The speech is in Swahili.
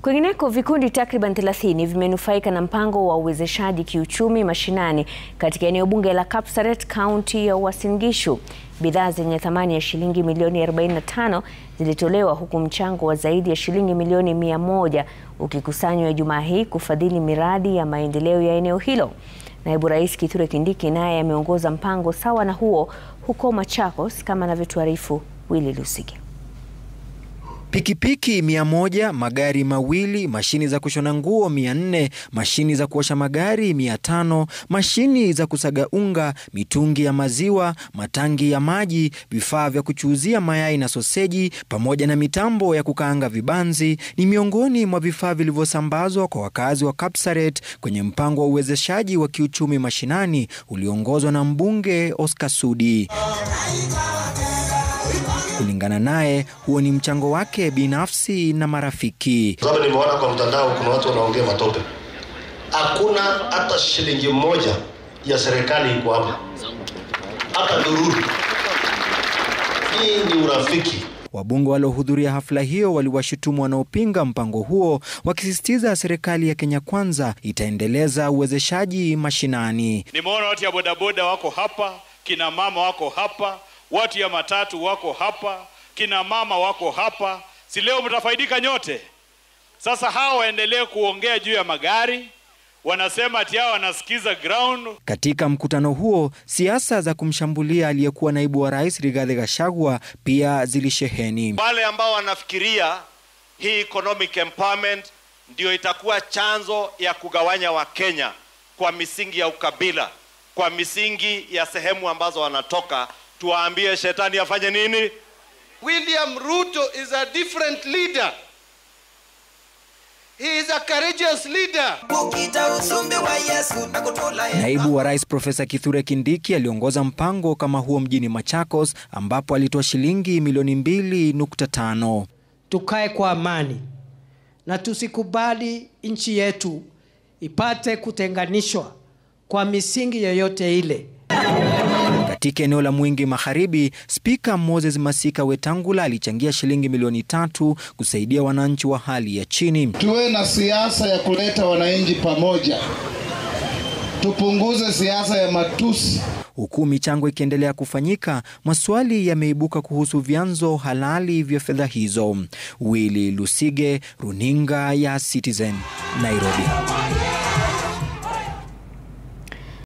Kwingineko, vikundi takriban 30 vimenufaika na mpango wa uwezeshaji kiuchumi mashinani katika eneo bunge la Kapsaret, kaunti ya Uasin Gishu. Bidhaa zenye thamani ya shilingi milioni 45 zilitolewa, huku mchango wa zaidi ya shilingi milioni 100 ukikusanywa Ijumaa hii kufadhili miradi ya maendeleo ya eneo hilo. Naibu Rais Kithure Kindiki naye ameongoza mpango sawa na huo huko Machakos, kama anavyotuarifu Willy Lusige. Pikipiki 100, magari mawili, mashini za kushona nguo 400, mashini za kuosha magari 500, mashini za kusaga unga, mitungi ya maziwa, matangi ya maji, vifaa vya kuchuzia mayai na soseji, pamoja na mitambo ya kukaanga vibanzi ni miongoni mwa vifaa vilivyosambazwa kwa wakazi wa Kapsaret kwenye mpango wa uwezeshaji wa kiuchumi mashinani uliongozwa na mbunge Oscar Sudi. Kulingana naye, huo ni mchango wake binafsi na marafiki. Sababu nimeona kwa mtandao kuna watu wanaongea matope. Hakuna hata shilingi moja ya serikali iko hapa. Hata dururu. Hii ni urafiki. Wabunge waliohudhuria hafla hiyo waliwashutumu wanaopinga mpango huo, wakisisitiza serikali ya Kenya Kwanza itaendeleza uwezeshaji mashinani. Nimeona watu ya bodaboda wako hapa, kina mama wako hapa, watu ya matatu wako hapa, kina mama wako hapa. Si leo mtafaidika nyote? Sasa hao waendelee kuongea juu ya magari, wanasema ati hao wanasikiza ground. Katika mkutano huo, siasa za kumshambulia aliyekuwa naibu wa rais Rigathi Gachagua pia zilisheheni. Wale ambao wanafikiria hii economic empowerment ndio itakuwa chanzo ya kugawanya Wakenya kwa misingi ya ukabila, kwa misingi ya sehemu ambazo wanatoka, tuwaambie shetani afanye nini? William Ruto is a different leader. He is a courageous leader. Naibu wa rais Profesa Kithure Kindiki aliongoza mpango kama huo mjini Machakos, ambapo alitoa shilingi milioni 2.5. Tukae kwa amani na tusikubali nchi yetu ipate kutenganishwa kwa misingi yoyote ile. Katika eneo la Mwingi Magharibi, Spika Moses Masika Wetangula alichangia shilingi milioni 3 kusaidia wananchi wa hali ya chini. Tuwe na siasa ya kuleta wananchi pamoja. Tupunguze siasa ya matusi. Huku michango ikiendelea kufanyika, maswali yameibuka kuhusu vyanzo halali vya fedha hizo. Willy Lusige, Runinga ya Citizen, Nairobi.